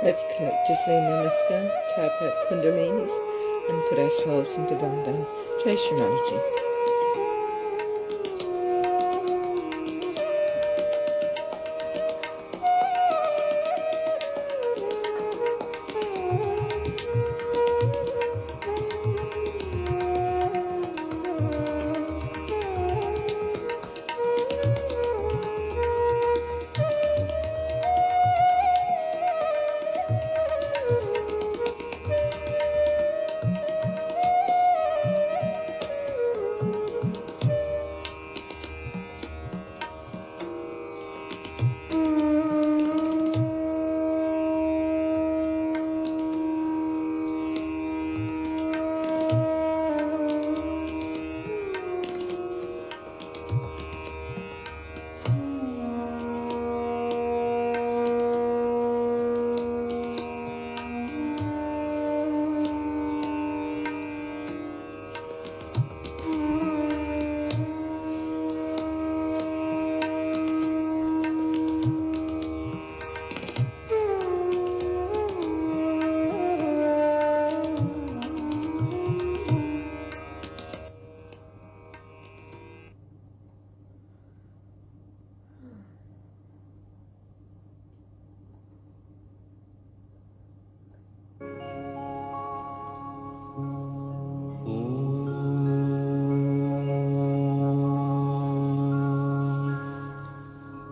Let's collectively namaskar, tap our kundalinis, and put ourselves into Bandhan. Jai Shri Mataji.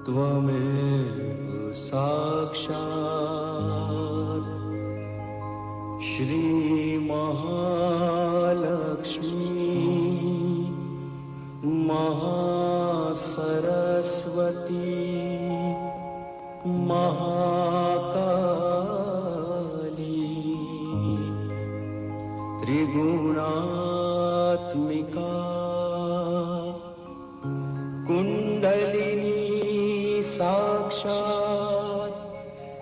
त्वमेव साक्षात् श्री महालक्ष्मी महासरस्वती महाकाली त्रिगुणात्मिका कुंडलिनी साक्षात्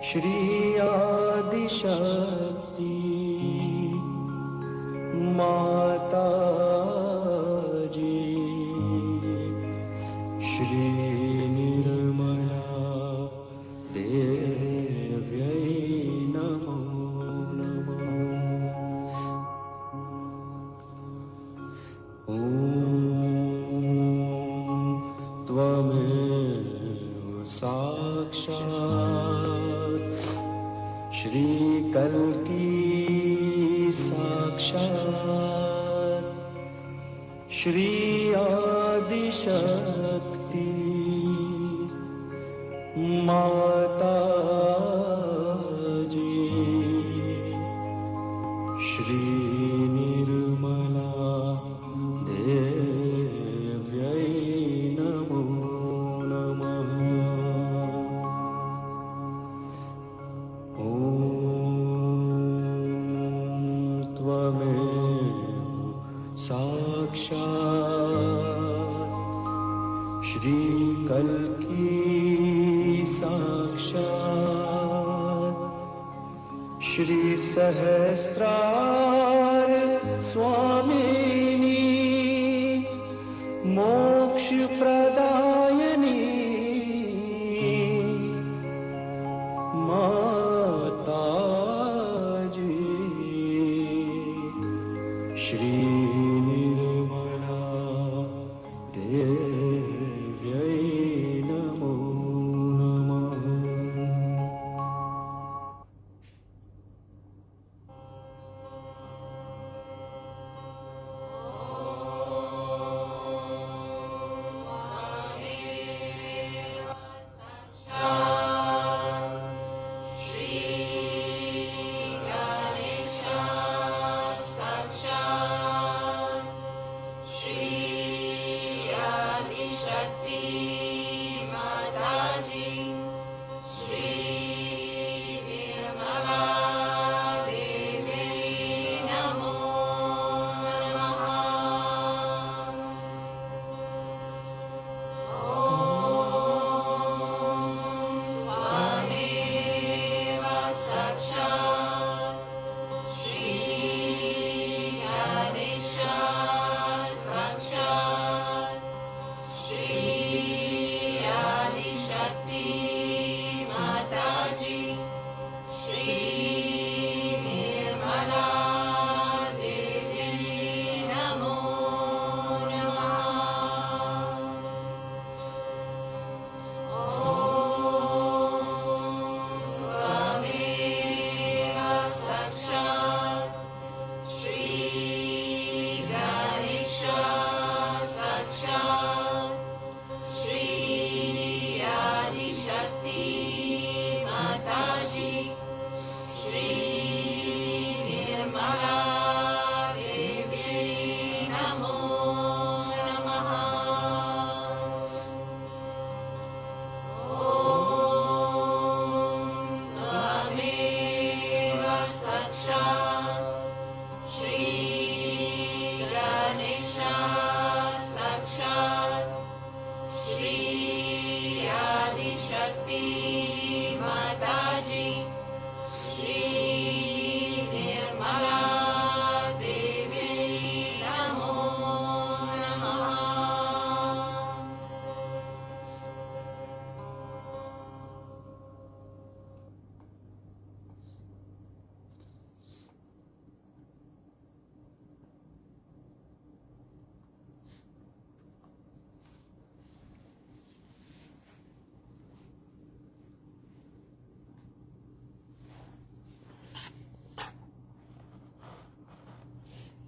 श्री आदिशक्ति माताजी श्री निर्मला देव्यै नमो नमः। ॐ त्वमेव साक्षात् श्री कल्की साक्षात् श्री आदिशक्ति माताजी श्री निर्मला देव्यै नमो नमः। ॐ त्वमेव साक्षात् श्री कल्की साक्षात् श्री सहस्रार स्वामिनी मोक्ष प्रदायिनी माताजी श्री निर्मला देव्यै नमो नमः।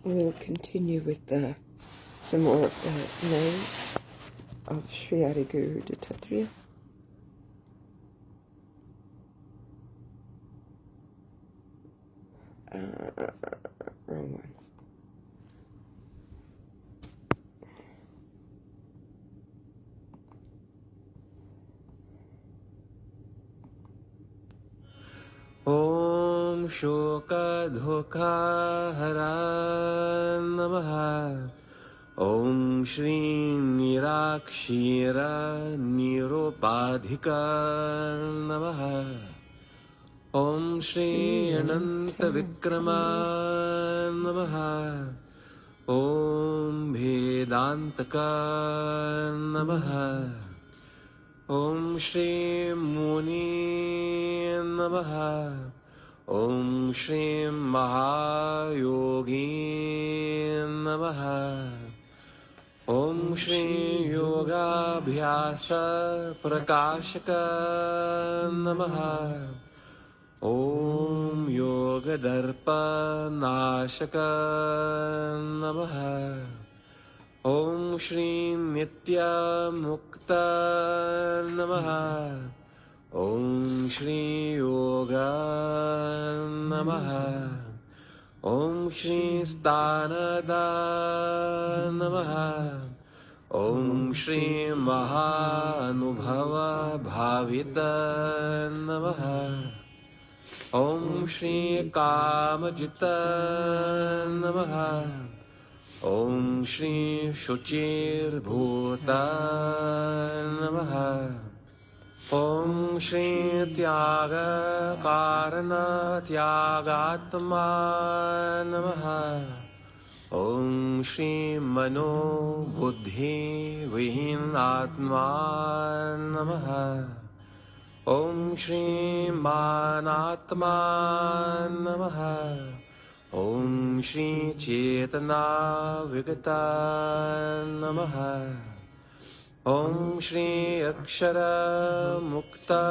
We'll continue with some more of the names of Sri Adi Guru Dattatreya. Wrong one. Om Shoka Dhoka Hara Namaha. Om Shri Nirakshira Niropadhika Namaha. Om Shri Ananta Vikrama Namaha. Om Vedantaka Namaha. Om Shri Muni Namaha. Om Shri Mahayogi Namaha. Om Shri Yoga Bhyasa Prakashaka Namaha. Om Yoga Darpa Nashaka Namaha. Om Shri Nitya Mukta Namaha. Om Shri Yoga Namaha. Om Shri Stanada Namaha. Om Shri Mahanubhava Bhavita Namaha. Om Shri Kamajita Namaha. Om Shri Shuchir Bhuta Namaha. Om Shri Tyaga Karana Tyagatma Namaha. Om Shri Mano Buddhi Vihinatma Namaha. Om Shri Manatma Namaha. Om Shri Chetana Vigata Namaha. Om Shri Akshara Mukta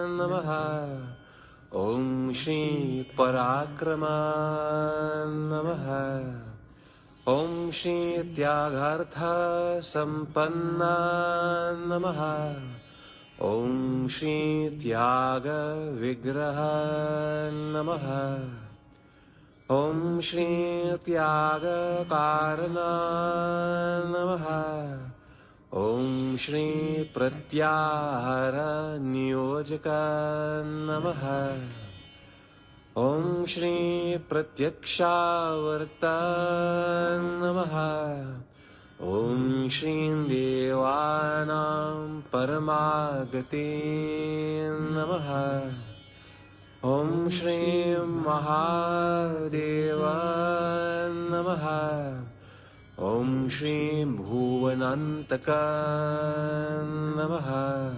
Namaha. Om Shri Parakrama Namaha. Om Shri Tyaghartha Sampanna Namaha. Om Shri Tyaga Vigraha Namaha. Om Shri Tyaga Karana Namaha. Om Shri Pratyahara Niyojaka Namaha. Om Shri Pratyakshavarta Namaha. Om Shri Devanam Paramagati Namaha. Om Shri Mahadeva Namaha. Om Shri Bhuvanantaka Namaha.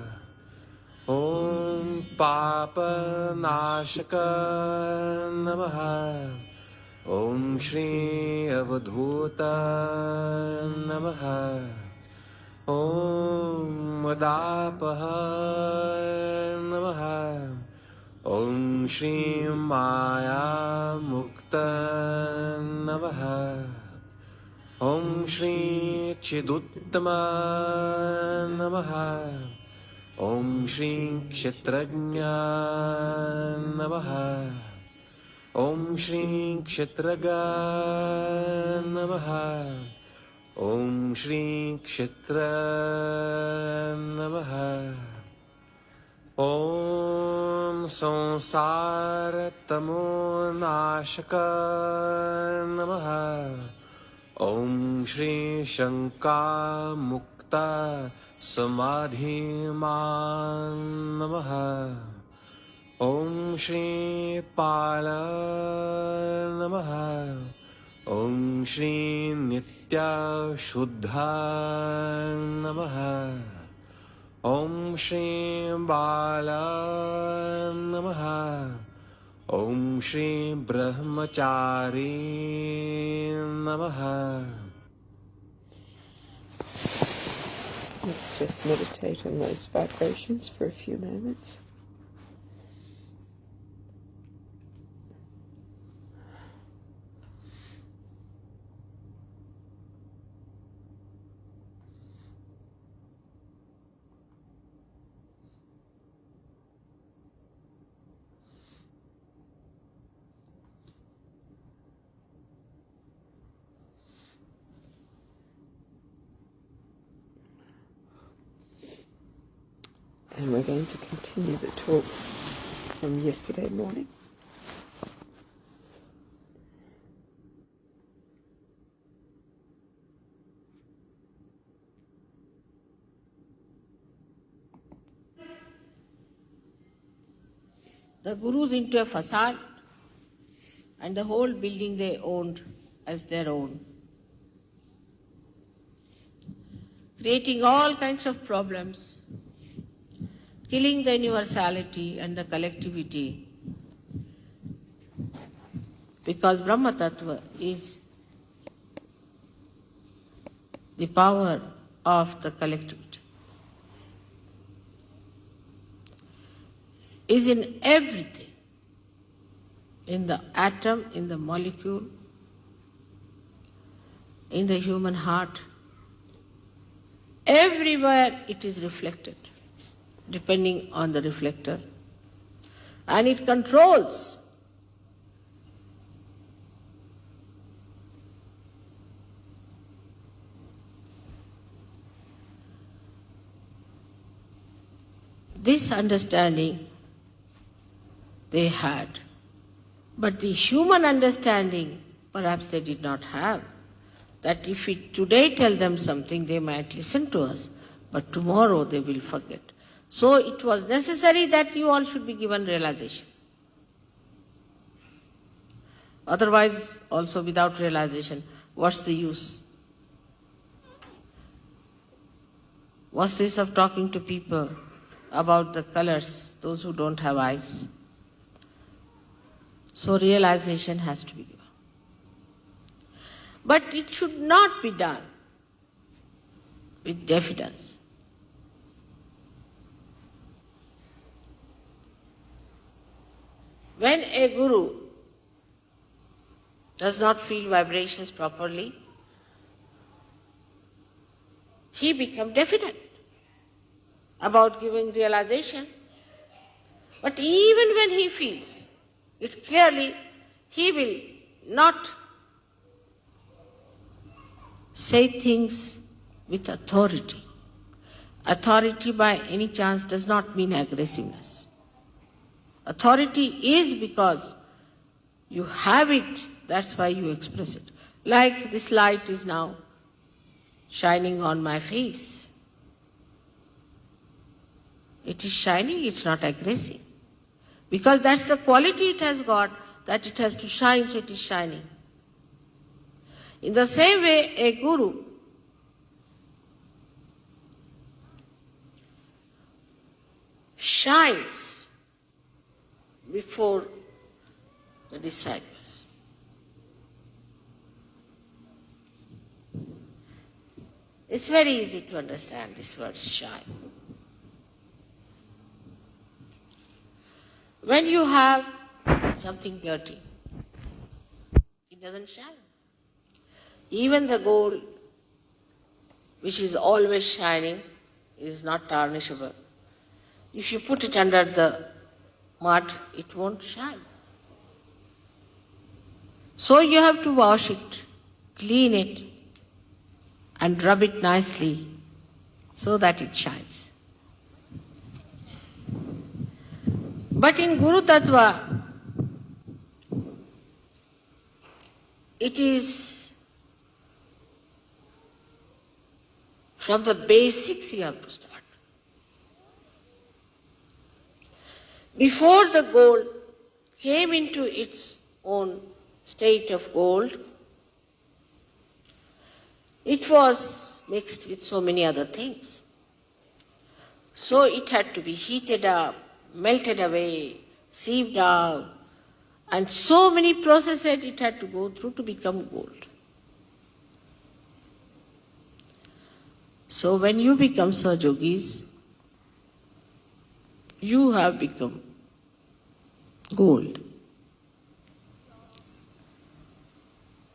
Om Papa Nashaka Namaha. Om Shri Avadhuta Namaha. Om Madapaha Namaha. Om Shri Maya Mukta Namaha. Om Shri Chiduttama Namaha. Om Shri Kshetrajna Namaha. Om Shri Kshetraga Namaha. Om Shri Kshetra Namaha. Om Sansara Tamo Nashaka Namaha. Om Shri Shanka Mukta Samadhi Man Namaha. Om Shri Pala Namaha. Om Shri Nitya Shuddha Namaha. Om Shri Bala Namaha. Om Shri Brahmachari Namaha. Let's just meditate on those vibrations for a few moments. And we're going to continue the talk from yesterday morning. The gurus into a facade and the whole building they owned as their own, creating all kinds of problems, killing the universality and the collectivity, because Brahma Tattva is the power of the collectivity, is in everything, in the atom, in the molecule, in the human heart. Everywhere it is reflected, depending on the reflector. And it controls this understanding they had. But the human understanding perhaps they did not have. That if we today tell them something, they might listen to us, but tomorrow they will forget. So it was necessary that you all should be given realization. Otherwise, also without realization, what's the use? What's the use of talking to people about the colors, those who don't have eyes? So realization has to be given. But it should not be done with diffidence. When a guru does not feel vibrations properly, he becomes diffident about giving realization. But even when he feels it clearly, he will not say things with authority. Authority by any chance does not mean aggressiveness. Authority is because you have it, that's why you express it. Like this light is now shining on my face. It is shining, it's not aggressive. Because that's the quality it has got, that it has to shine, so it is shining. In the same way, a guru shines before the disciples. It's very easy to understand this word shine. When you have something dirty, it doesn't shine. Even the gold, which is always shining, is not tarnishable. If you put it under the mud, it won't shine. So you have to wash it, clean it, and rub it nicely so that it shines. But in Guru Tattva, it is from the basics you have to start. Before the gold came into its own state of gold, it was mixed with so many other things. So it had to be heated up, melted away, sieved out, and so many processes it had to go through to become gold. So when you become Sahajogis, you have become gold.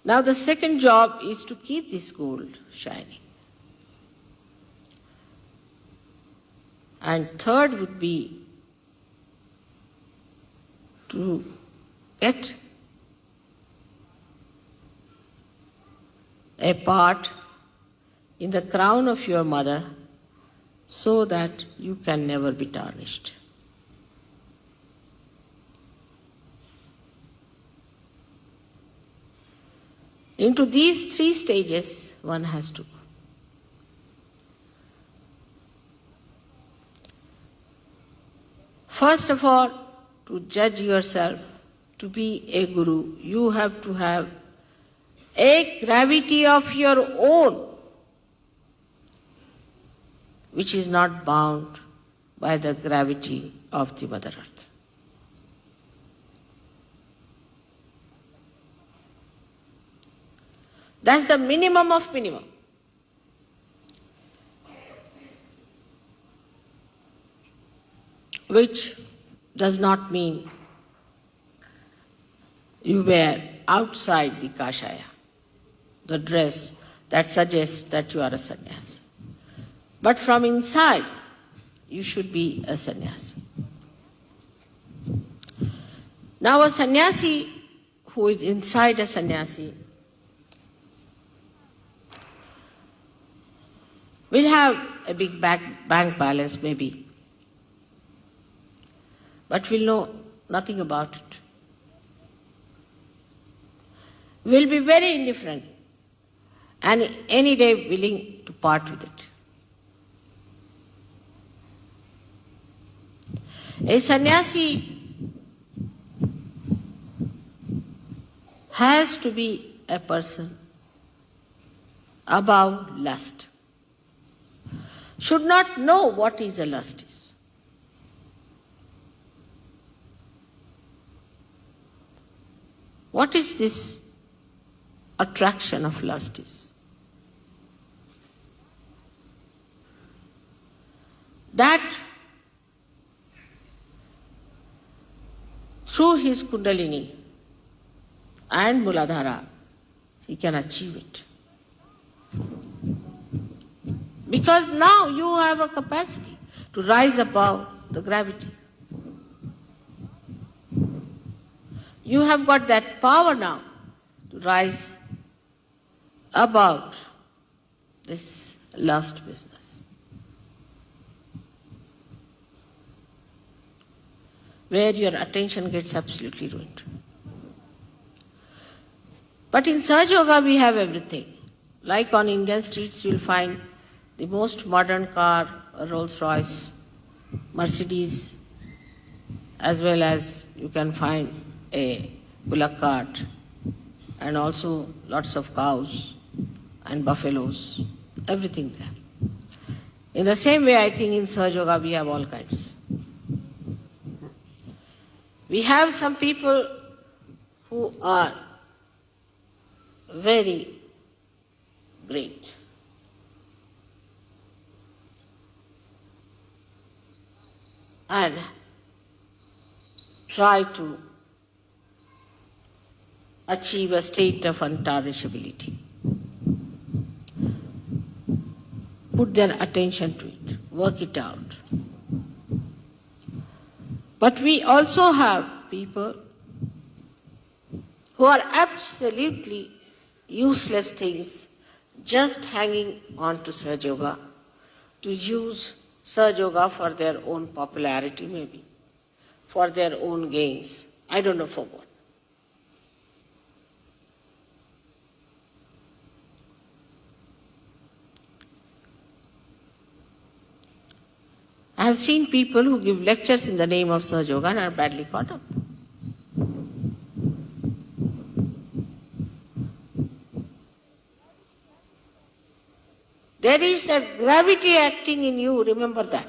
Now the second job is to keep this gold shining. And third would be to get a part in the crown of your mother so that you can never be tarnished. Into these three stages one has to go. First of all, to judge yourself, to be a guru, you have to have a gravity of your own, which is not bound by the gravity of the Mother Earth. That's the minimum of minimum. Which does not mean you wear outside the kashaya, the dress that suggests that you are a sannyasi. But from inside, you should be a sannyasi. Now a sannyasi who is inside a sannyasi will have a big bank balance maybe, but will know nothing about it. Will be very indifferent and any day willing to part with it. A sannyasi has to be a person above lust. Should not know what is a lust is. What is this attraction of lust is? That through his kundalini and muladhara, he can achieve it. Because now you have a capacity to rise above the gravity. You have got that power now to rise above this lust business, where your attention gets absolutely ruined. But in Sahaja Yoga we have everything. Like on Indian streets you will find the most modern car, a Rolls-Royce, Mercedes, as well as you can find a bullock cart, and also lots of cows and buffaloes, everything there. In the same way, I think in Sahaja Yoga we have all kinds. We have some people who are very great. And try to achieve a state of untarnishability. Put their attention to it, work it out. But we also have people who are absolutely useless things, just hanging on to Sahaja Yoga, to use Sahaja Yoga for their own popularity maybe, for their own gains. I don't know for what. I have seen people who give lectures in the name of Sahaja Yoga and are badly caught up. There is a gravity acting in you, remember that.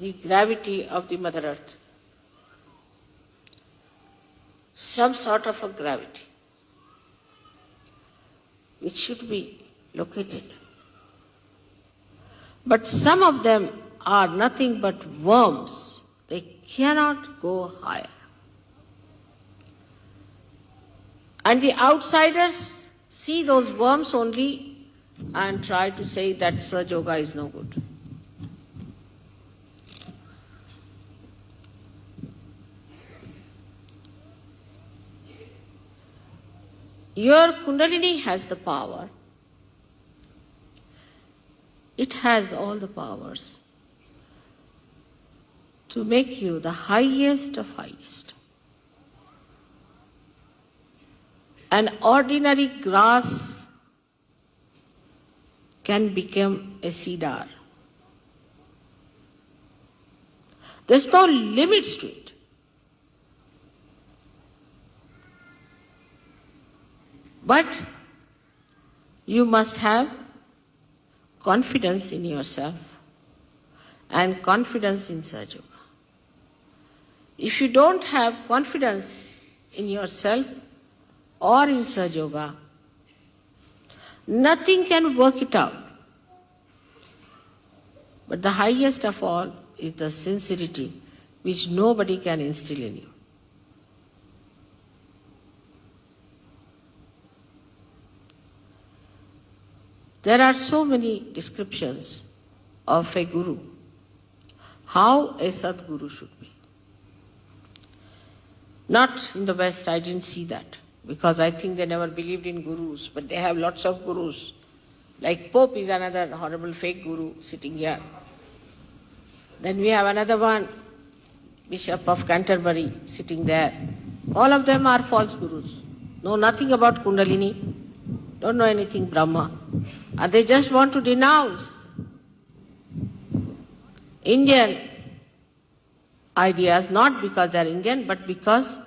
The gravity of the Mother Earth. Some sort of a gravity which should be located. But some of them are nothing but worms. They cannot go higher. And the outsiders see those worms only and try to say that Sahaja Yoga is no good. Your Kundalini has the power it has all the powers to make you the highest of highest. An ordinary grass can become a cedar. There's no limits to it. But you must have confidence in yourself and confidence in Sahaja Yoga. If you don't have confidence in yourself or in Sahaja Yoga, nothing can work it out. But the highest of all is the sincerity which nobody can instill in you. There are so many descriptions of a guru, how a Sadguru should be. Not in the West, I didn't see that, because I think they never believed in gurus, but they have lots of gurus. Like Pope is another horrible fake guru sitting here. Then we have another one, Bishop of Canterbury, sitting there. All of them are false gurus. Know nothing about Kundalini, don't know anything Brahma. And they just want to denounce Indian ideas, not because they are Indian, but because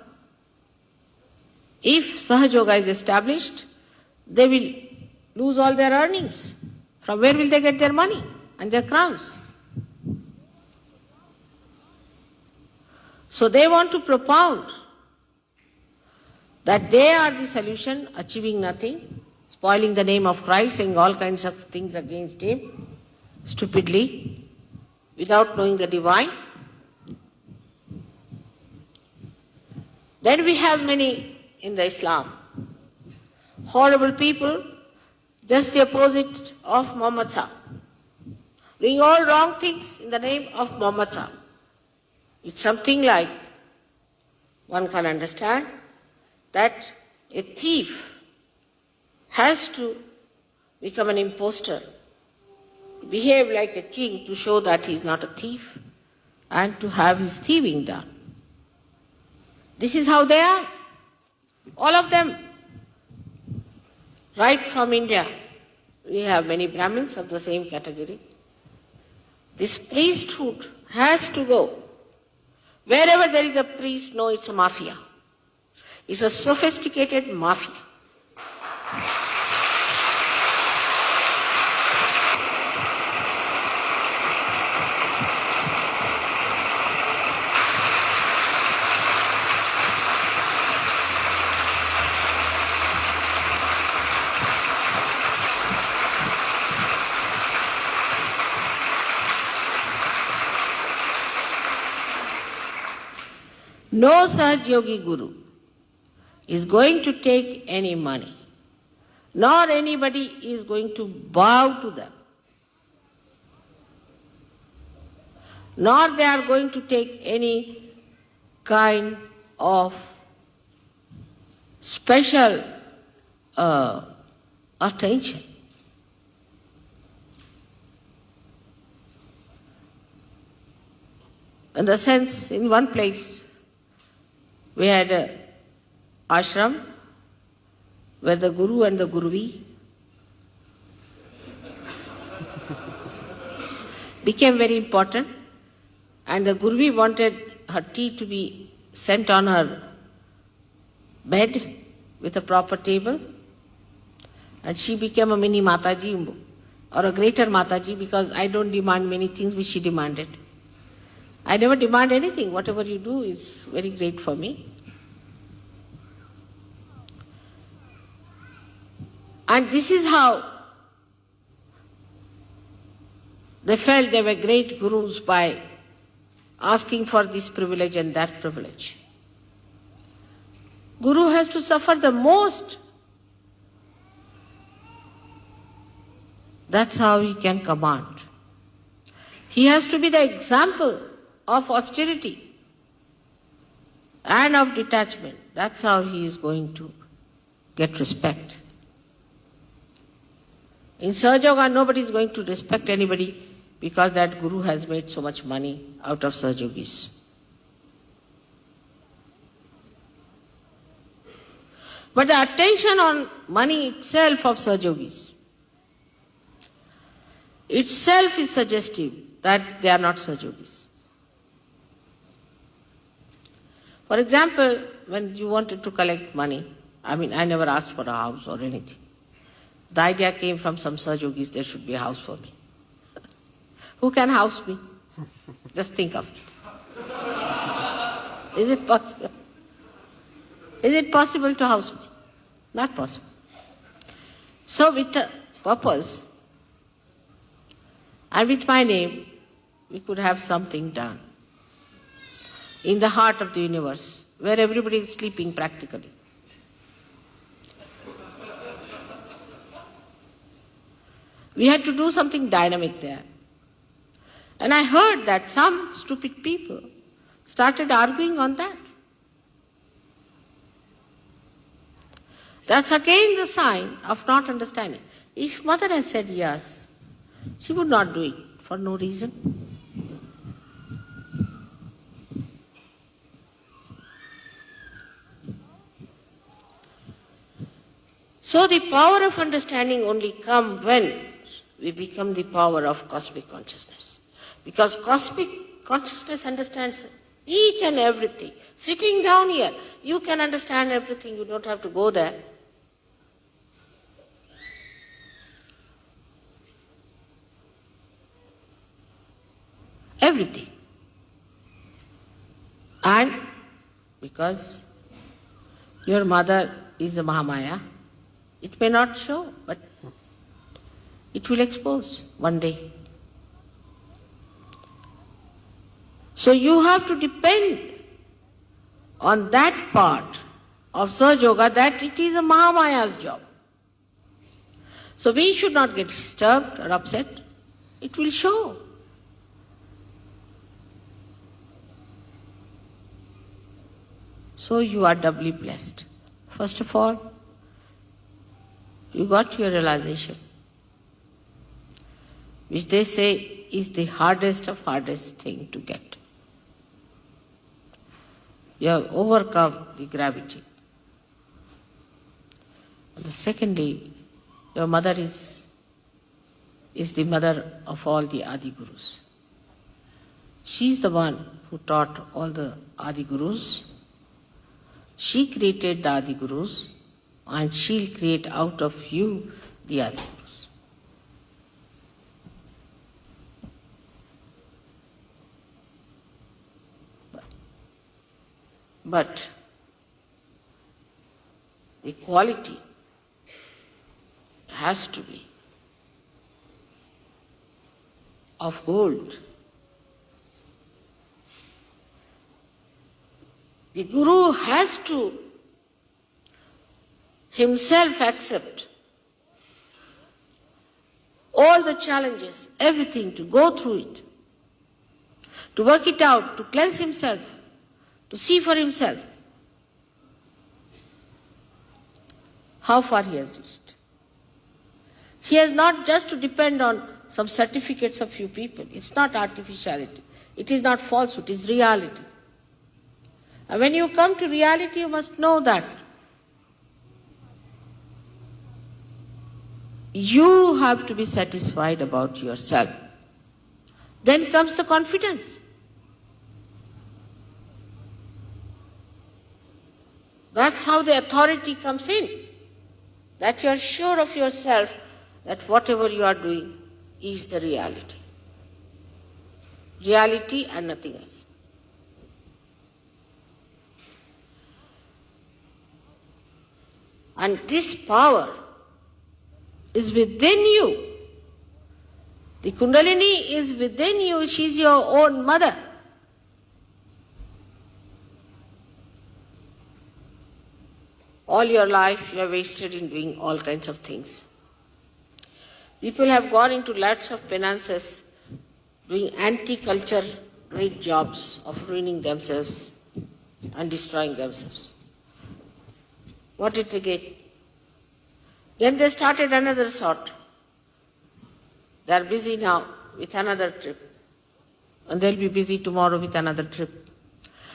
if Sahaja Yoga is established, they will lose all their earnings. From where will they get their money and their crowns? So they want to propound that they are the solution, achieving nothing, spoiling the name of Christ, saying all kinds of things against him, stupidly, without knowing the divine. Then we have many in the Islam, horrible people, just the opposite of Muhammad Sahib, doing all wrong things in the name of Muhammad Sahib. It's something like, one can understand that a thief has to become an impostor, behave like a king to show that he is not a thief and to have his thieving done. This is how they are, all of them. Right from India, we have many Brahmins of the same category. This priesthood has to go. Wherever there is a priest, no, it's a mafia. It's a sophisticated mafia. No Sahaja Yogi Guru is going to take any money, nor anybody is going to bow to them, nor they are going to take any kind of special attention. In the sense, in one place, we had an ashram where the Guru and the Guruvi became very important, and the Guruvi wanted her tea to be sent on her bed with a proper table, and she became a mini Mataji or a greater Mataji, because I don't demand many things which she demanded. I never demand anything. Whatever you do is very great for me. And this is how they felt they were great gurus, by asking for this privilege and that privilege. Guru has to suffer the most. That's how he can command. He has to be the example of austerity and of detachment. That's how he is going to get respect. In Sahaja Yoga, nobody is going to respect anybody because that guru has made so much money out of Sahaja Yogis. But the attention on money itself of Sahaja Yogis itself is suggestive that they are not Sahaja Yogis. For example, when you wanted to collect money, I never asked for a house or anything. The idea came from some Sahaja Yogis, there should be a house for me. Who can house me? Just think of it. Is it possible? Is it possible to house me? Not possible. So with a purpose and with my name, we could have something done in the heart of the universe, where everybody is sleeping practically. We had to do something dynamic there. And I heard that some stupid people started arguing on that. That's again the sign of not understanding. If Mother had said yes, she would not do it for no reason. So the power of understanding only comes when we become the power of cosmic consciousness. Because cosmic consciousness understands each and everything. Sitting down here, you can understand everything. You don't have to go there. Everything. And because your mother is a Mahamaya, it may not show, but it will expose one day. So you have to depend on that part of Sahaja Yoga that it is a Mahamaya's job. So we should not get disturbed or upset. It will show. So you are doubly blessed. First of all, you got your realization, which they say is the hardest of hardest thing to get. You have overcome the gravity. And secondly, your mother is the mother of all the Adi Gurus. She is the one who taught all the Adi Gurus. She created the Adi Gurus, and she'll create out of you the Adi Gurus. But the quality has to be of gold. The Guru has to himself accept all the challenges, everything, to go through it, to work it out, to cleanse himself, to see for himself how far he has reached. He has not just to depend on some certificates of few people. It's not artificiality. It is not falsehood. It is reality. And when you come to reality, you must know that you have to be satisfied about yourself. Then comes the confidence. That's how the authority comes in. That you are sure of yourself that whatever you are doing is the reality. Reality and nothing else. And this power is within you. The Kundalini is within you. She is your own mother. All your life you have wasted in doing all kinds of things. People have gone into lots of penances, doing anti-culture great jobs of ruining themselves and destroying themselves. What did they get? Then they started another sort. They are busy now with another trip. And they'll be busy tomorrow with another trip.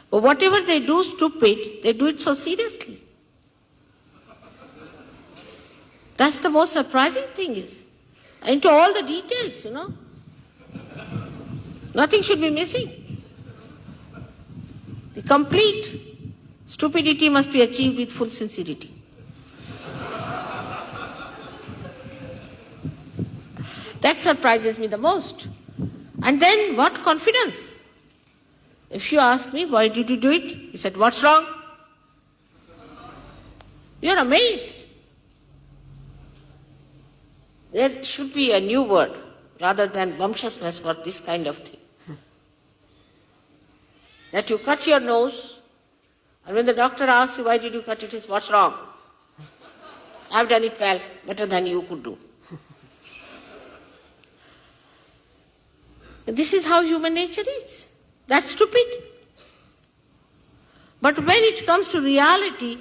But whatever they do stupid, they do it so seriously. That's the most surprising thing is. Into all the details, Nothing should be missing. The complete stupidity must be achieved with full sincerity. That surprises me the most. And then what confidence? If you ask me, why did you do it? He said, what's wrong? You're amazed. There should be a new word rather than bumptiousness for this kind of thing. That you cut your nose, and when the doctor asks you, why did you cut it, it's what's wrong? I've done it well, better than you could do. This is how human nature is. That's stupid. But when it comes to reality,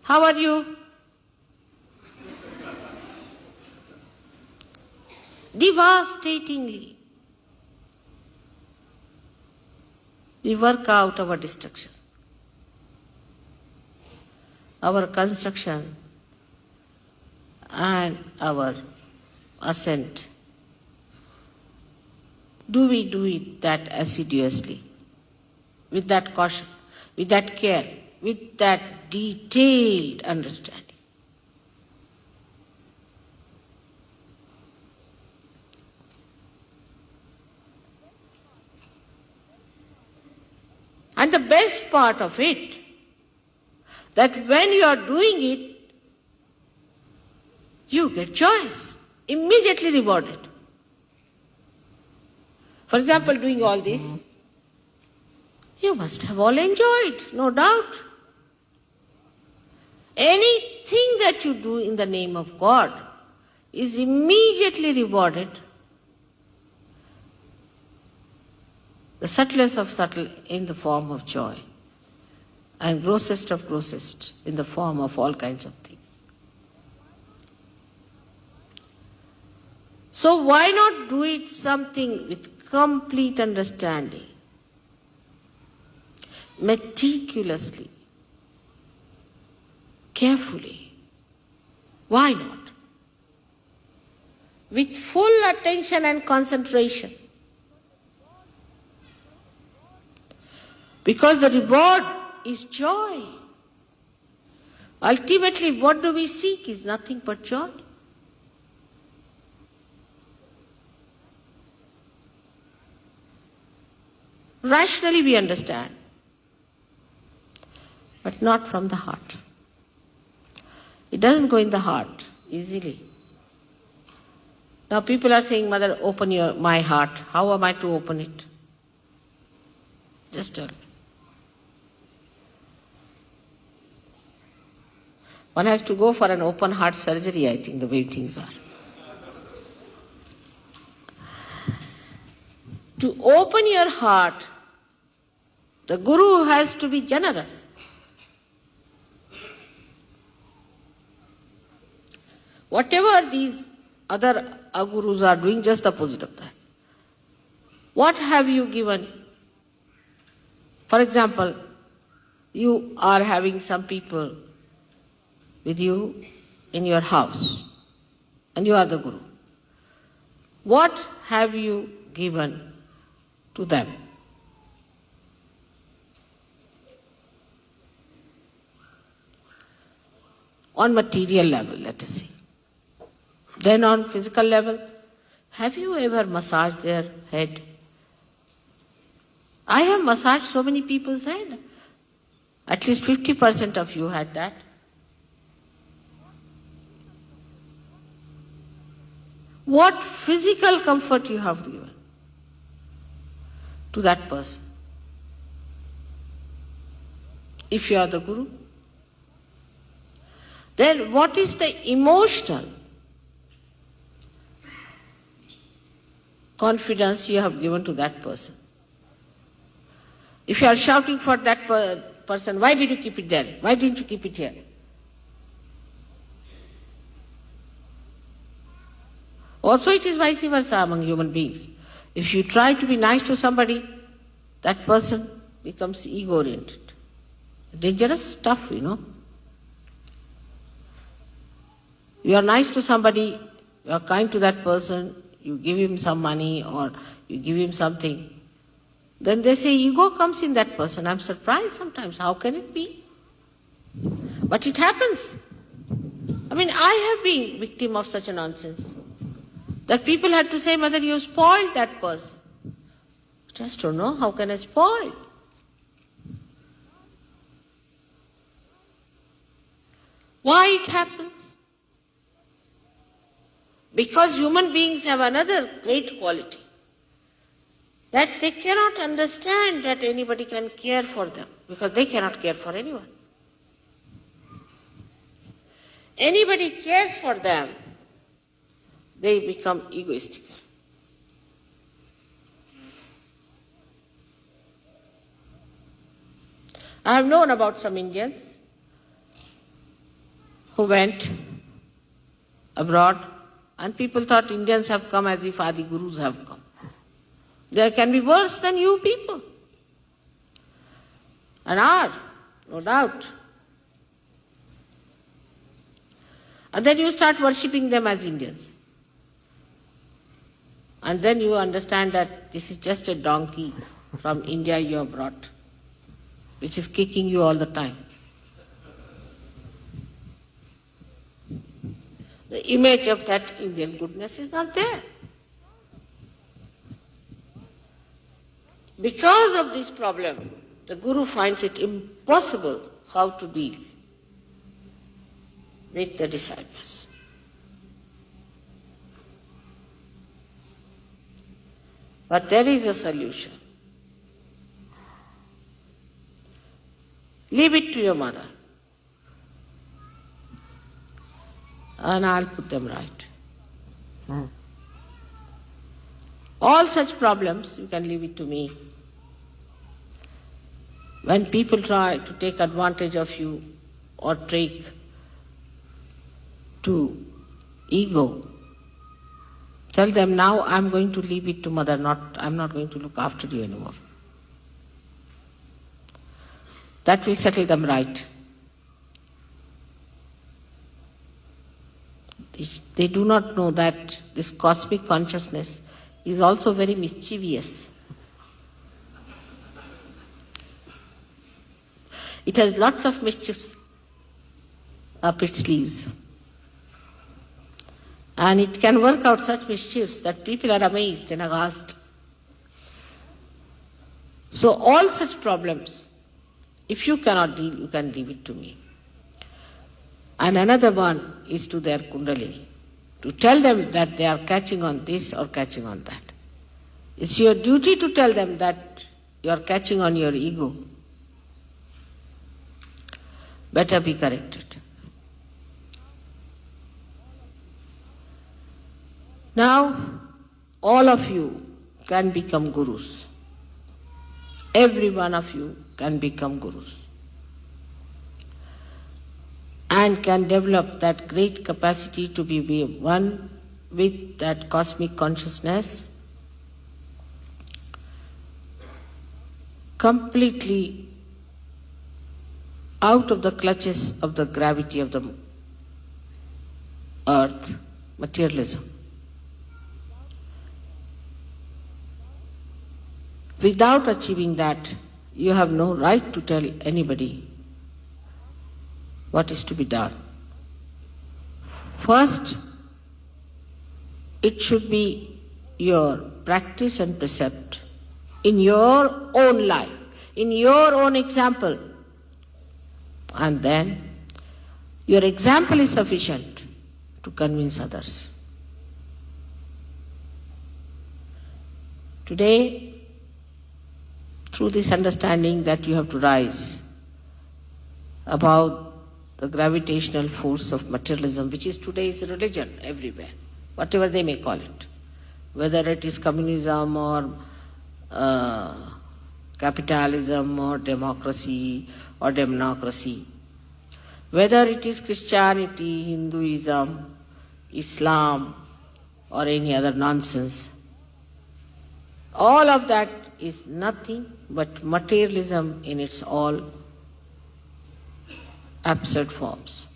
how are you? Devastatingly. We work out our destruction, our construction, and our ascent. Do we do it that assiduously, with that caution, with that care, with that detailed understanding? And the best part of it, that when you are doing it, you get choice, immediately rewarded. For example, doing all this, you must have all enjoyed, no doubt. Anything that you do in the name of God is immediately rewarded. The subtlest of subtle in the form of joy, and grossest of grossest in the form of all kinds of things. So why not do it something with complete understanding, meticulously, carefully? Why not? With full attention and concentration. Because the reward is joy. Ultimately, what do we seek is nothing but joy. Rationally we understand, but not from the heart. It doesn't go in the heart easily. Now people are saying, Mother, open my heart. How am I to open it? Just tell me. One has to go for an open heart surgery, I think, the way things are. To open your heart, the Guru has to be generous. Whatever these other agurus are doing, just the opposite of that. What have you given? For example, you are having some people with you in your house, and you are the Guru. What have you given to them? On material level, let us say. Then on physical level, have you ever massaged their head? I have massaged so many people's head. At least 50% of you had that. What physical comfort you have given to that person? If you are the Guru. Then what is the emotional confidence you have given to that person? If you are shouting for that person, why did you keep it there? Why didn't you keep it here? Also it is vice versa among human beings. If you try to be nice to somebody, that person becomes ego-oriented. Dangerous stuff, you know. You are nice to somebody, you are kind to that person, you give him some money or you give him something. Then they say ego comes in that person. I'm surprised sometimes. How can it be? But it happens. I mean, I have been victim of such a nonsense. That people had to say, Mother, you spoiled that person. Just don't know, how can I spoil? Why it happens? Because human beings have another great quality, that they cannot understand that anybody can care for them, because they cannot care for anyone. Anybody cares for them, they become egoistic. I have known about some Indians who went abroad, and people thought Indians have come as if Adi Gurus have come. They can be worse than you people, and are, no doubt. And then you start worshipping them as Indians. And then you understand that this is just a donkey from India you have brought, which is kicking you all the time. The image of that Indian goodness is not there. Because of this problem, the Guru finds it impossible how to deal with the disciples. But there is a solution. Leave it to your mother, and I'll put them right. All such problems, you can leave it to me. When people try to take advantage of you or take to ego, tell them, now I'm going to leave it to mother, I'm not going to look after you anymore. That will settle them right. They do not know that this cosmic consciousness is also very mischievous. It has lots of mischiefs up its sleeves. And it can work out such mischiefs that people are amazed and aghast. So all such problems, if you cannot deal, you can leave it to me. And another one is to their Kundalini, to tell them that they are catching on this or catching on that. It's your duty to tell them that you are catching on your ego. Better be corrected. Now, all of you can become gurus. Every one of you can become gurus. And can develop that great capacity to be one with that cosmic consciousness, completely out of the clutches of the gravity of the earth, materialism. Without achieving that, you have no right to tell anybody what is to be done. First, it should be your practice and precept in your own life, in your own example. And then, your example is sufficient to convince others. Today, through this understanding that you have to rise about the gravitational force of materialism, which is today's religion everywhere, whatever they may call it, whether it is communism or capitalism or democracy or democracy, whether it is Christianity, Hinduism, Islam, or any other nonsense. All of that is nothing but materialism in its all absurd forms.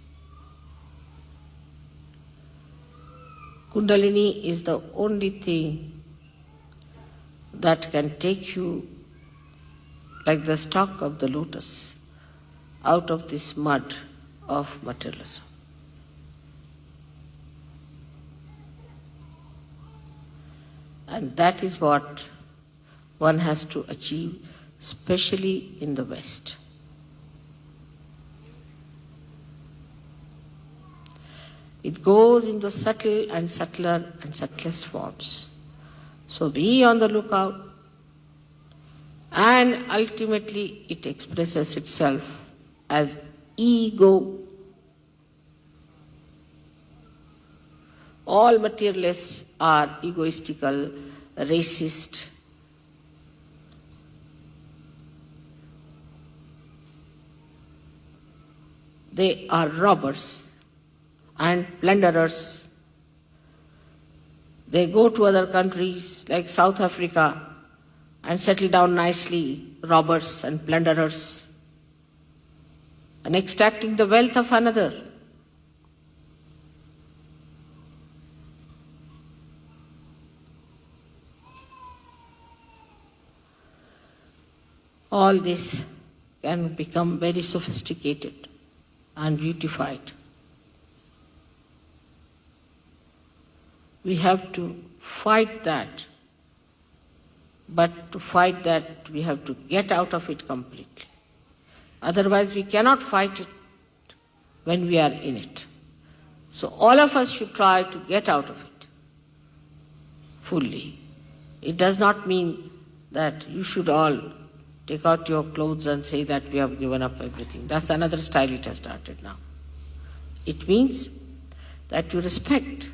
Kundalini is the only thing that can take you like the stalk of the lotus out of this mud of materialism. And that is what one has to achieve, especially in the West. It goes into subtle and subtler and subtlest forms. So be on the lookout, and ultimately it expresses itself as ego. All materialists are egoistical, racist. They are robbers and plunderers. They go to other countries like South Africa and settle down nicely, robbers and plunderers, and extracting the wealth of another. All this can become very sophisticated and beautified. We have to fight that, but to fight that we have to get out of it completely. Otherwise we cannot fight it when we are in it. So all of us should try to get out of it fully. It does not mean that you should all take out your clothes and say that we have given up everything. That's another style it has started now. It means that you respect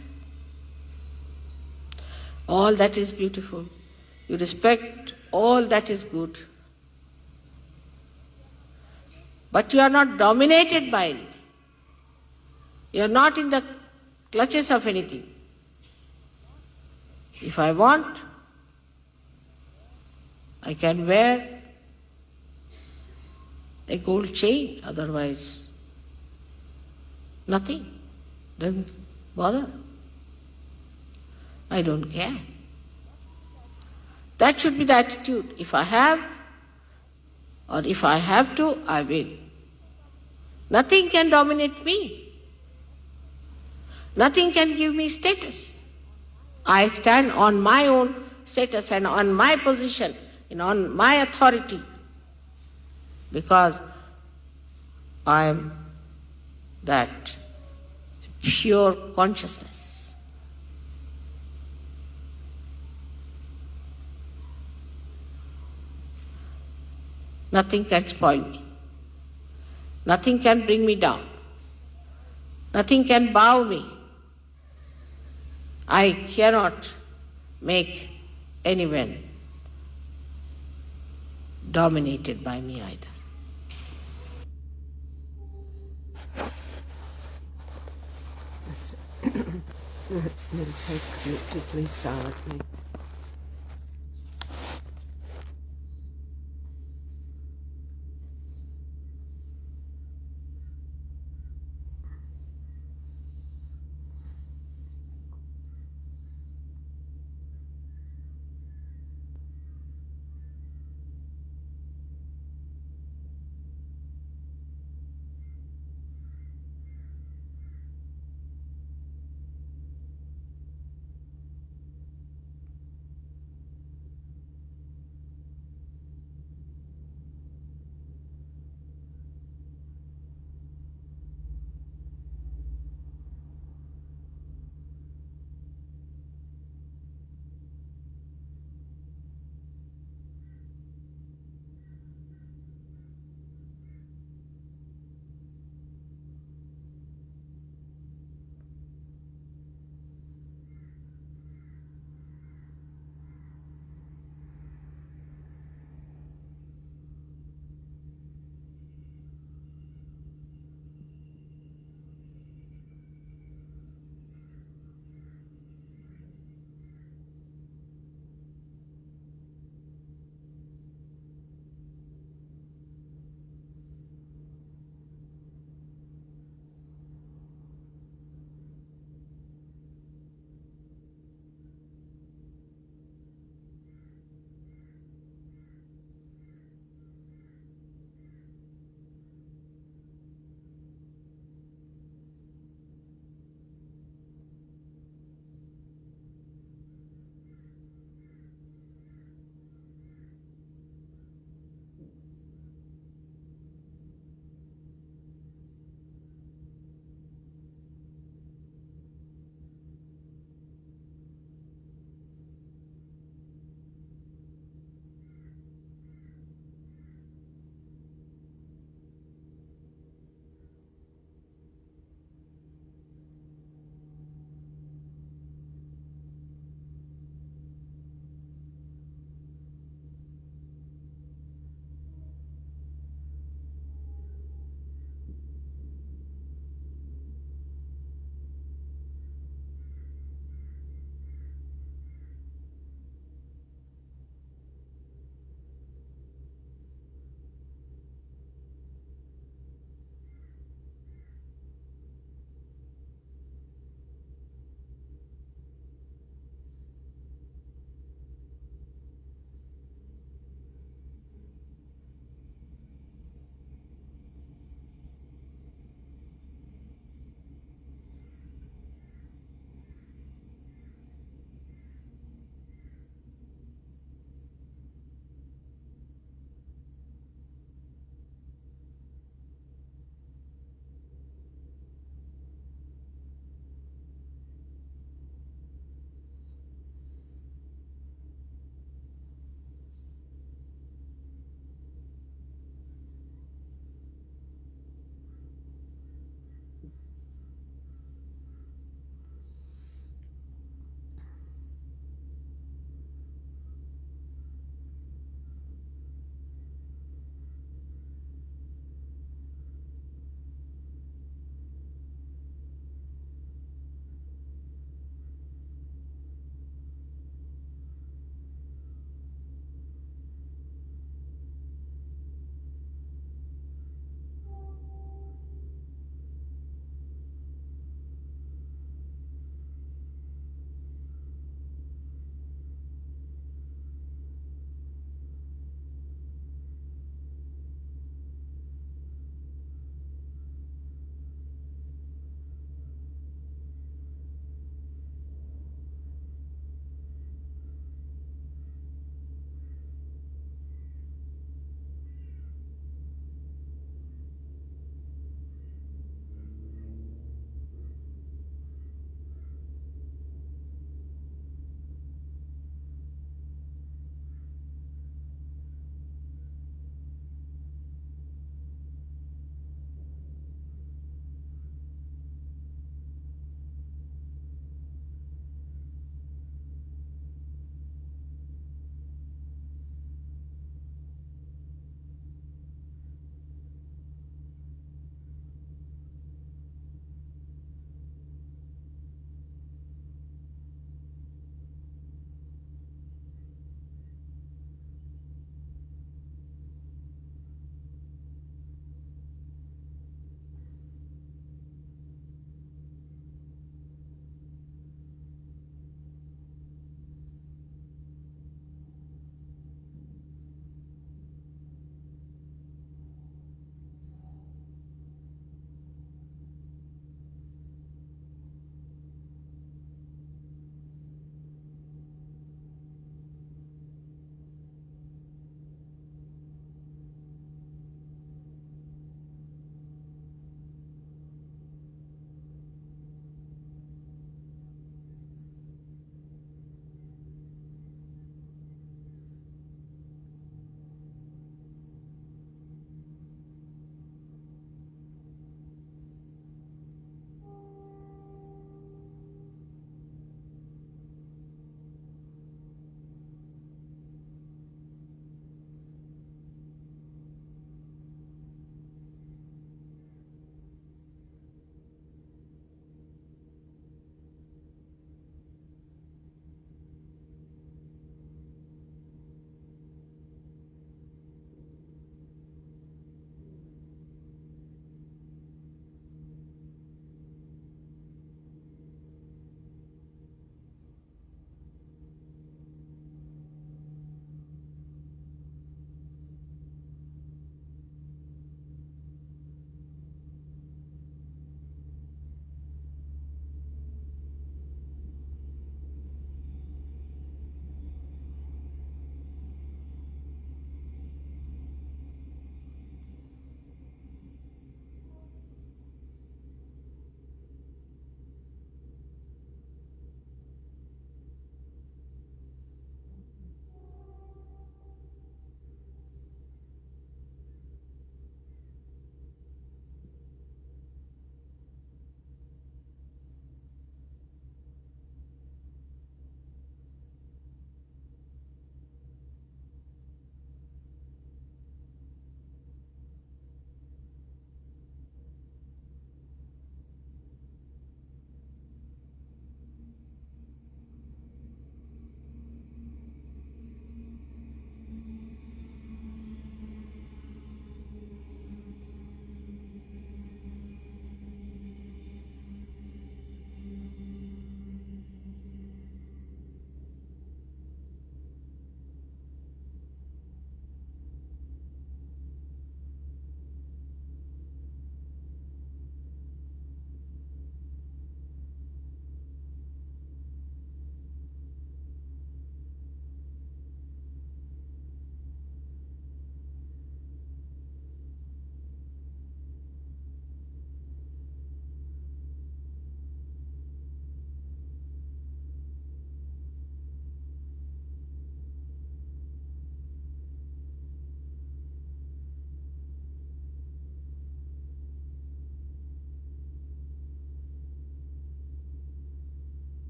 all that is beautiful. You respect all that is good. But you are not dominated by anything. You are not in the clutches of anything. If I want, I can wear a gold chain, otherwise nothing. Doesn't bother. I don't care. That should be the attitude. If I have, or if I have to, I will. Nothing can dominate me. Nothing can give me status. I stand on my own status and on my position and on my authority, because I am that pure consciousness. Nothing can spoil me. Nothing can bring me down. Nothing can bow me. I cannot make anyone dominated by me either. That's it. Let's meditate deeply, silently.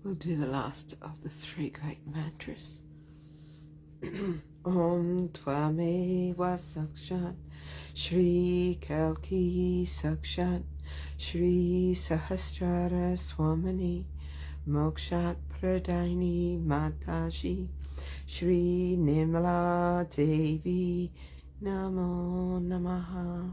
We'll do the last of the three great mantras. Om Tvameva Sakshat Shri Kalki Sakshat Shri Sahasrara Swamini Mokshat Pradaini Mataji Shri Nirmala Devi Namo Namaha.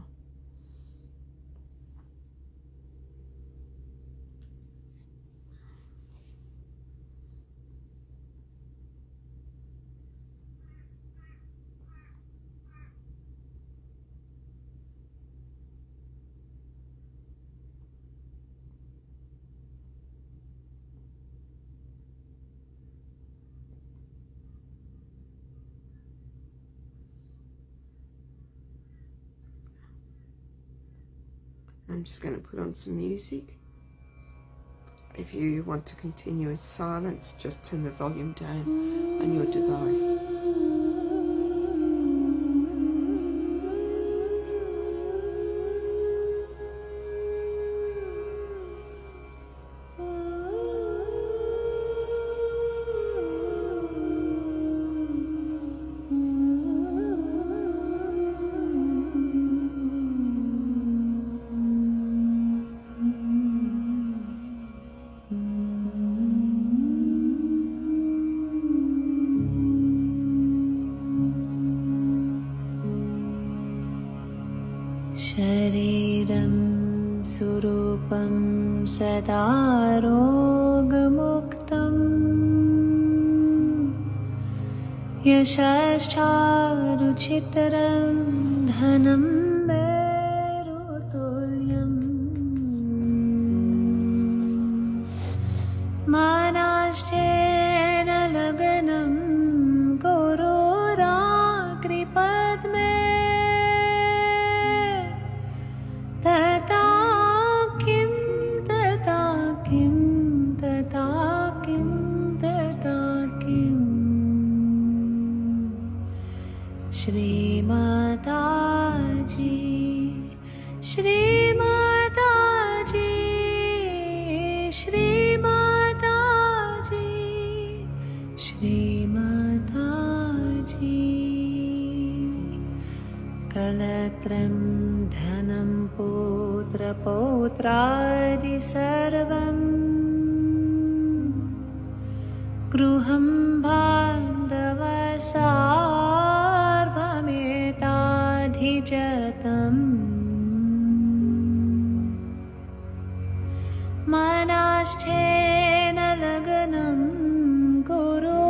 I'm just going to put on some music. If you want to continue in silence, just turn the volume down on your device. शरीरं सुरूपं सदा रोगमुक्तम् यशश्चारुचितरं धनं मेरुतुल्यम् मानाश्चेन लगनं गुरोराकृपद्मे तथा किं तथा किं तथा किं तथा किं श्री माताजी श्री माताजी श्री माताजी श्री माताजी कलत्रं धनं पुत्रपौत्रादि सर्वं गृहं बान्धवसार्वमेताधिजतम् मनाश्चेन लगनं गुरोराकृपद्मे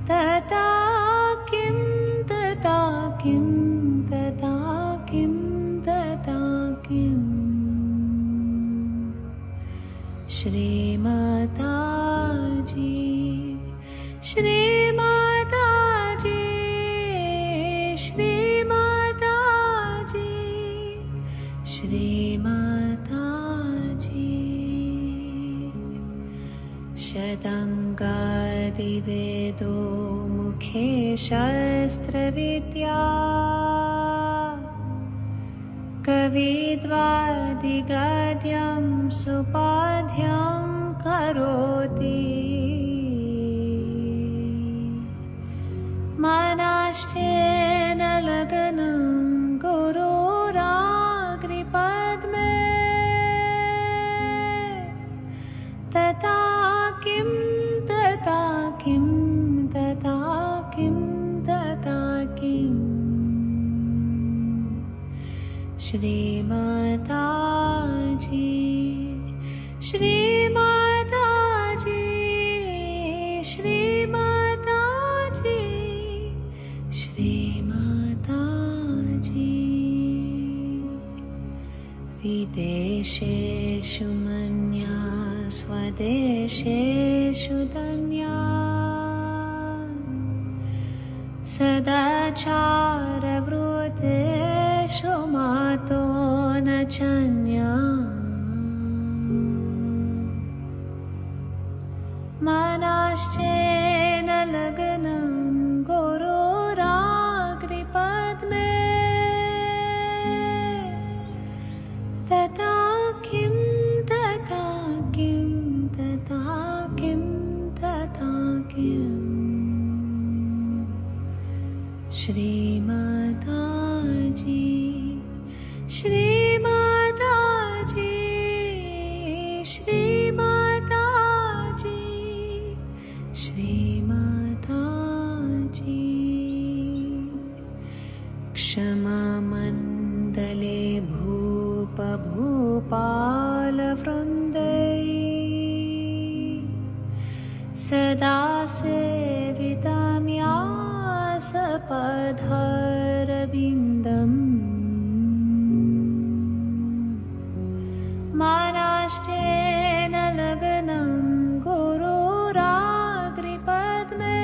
तथा किं तथा किं तथा किं तथा किं श्री माताजी श्री माताजी श्री माताजी श्री माताजी शतङ्गादिवेदो मुखे शस्त्रविद्या कविद्वादिगद्यं सुपाठ्यं करोति मनाश्चेन लगनं गुरोराकृपद्मे तथा किं तथा किं तथा किं तथा किं श्री माताजी श्री माताजी श्री माताजी श्री माताजी विदेशेषु मन्या स्वदेशेषु धन्या सदाचारवृत्तेषु मातो न चन्या मनाश्चेन लगनं गुरोराकृपद्मे तथा Shri Mataji, Shri Mataji, Shri Mataji. Kshama mandale bhupa bhupala vrundai sada sevitam yasa padharabindam manashtena laganam gururaagripadme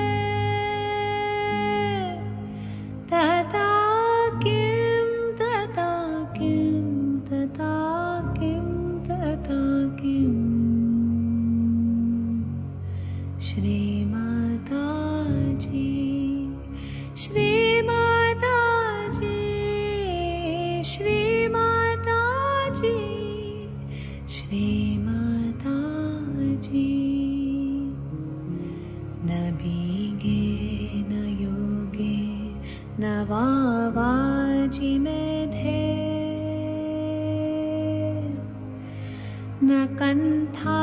tata kim tata kim tata kim tata kim. Shri Mataji, Shri Mataji, Shri Mataji, Shri Mataji. Na bhige na yoge na vavaji medhe na kantha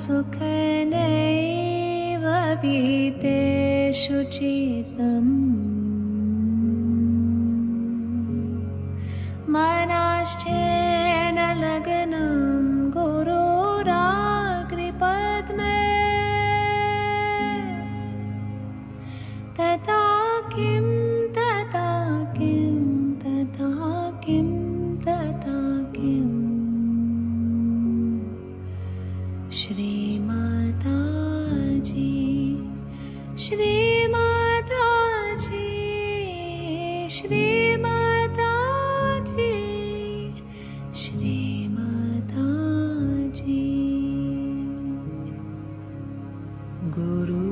sukhanaiva vite shuchitam manashchena laganam gururaagripadme tata kim tata kim tata kim tata kim. Shri Mataji, Shri Mataji, Shri Mataji, Shri Mataji. Guru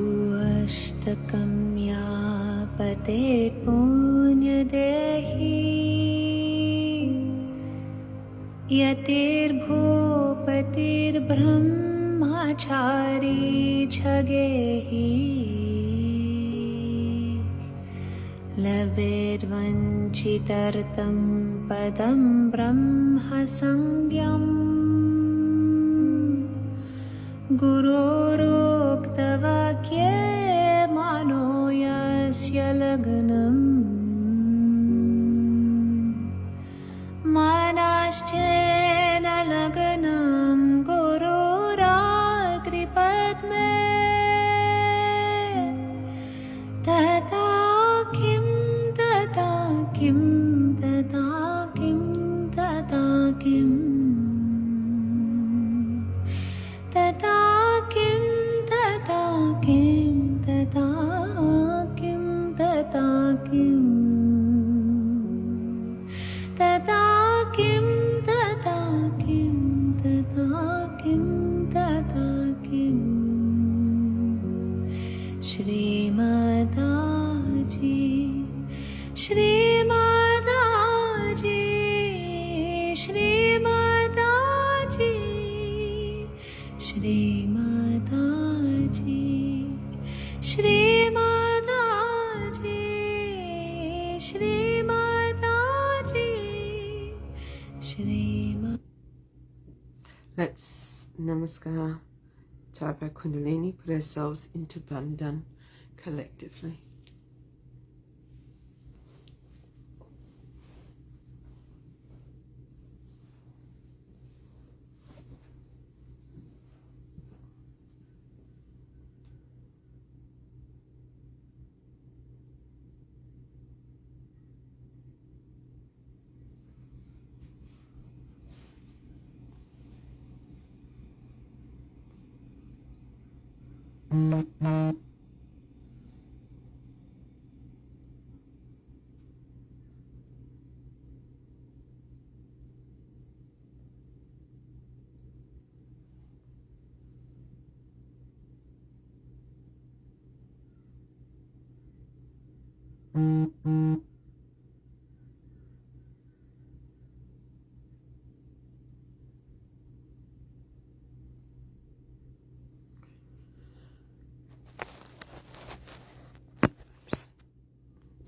Ashtakam Yapate Punya Dehi Yatir Bhupatir Brahmachari Chagehi Laver Vanchitartam Padam Brahma Sangyam Gururuktavakye Mano Yasya Laganam Manashchena Laganam Gururaagripadme tata kim tata kim tata kim tata kim tata kim tata kim tata kim tata kim tata kim tata kim tata kim tata kim. Shri Mataji, Shri Mataji, Shri Mataji, Shri Mataji, Shri Mataji, Shri Mataji, Shri Mataji. Let's namaskar to our Kundalini, put ourselves into Bandhan collectively.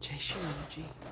Jai Shri Mataji.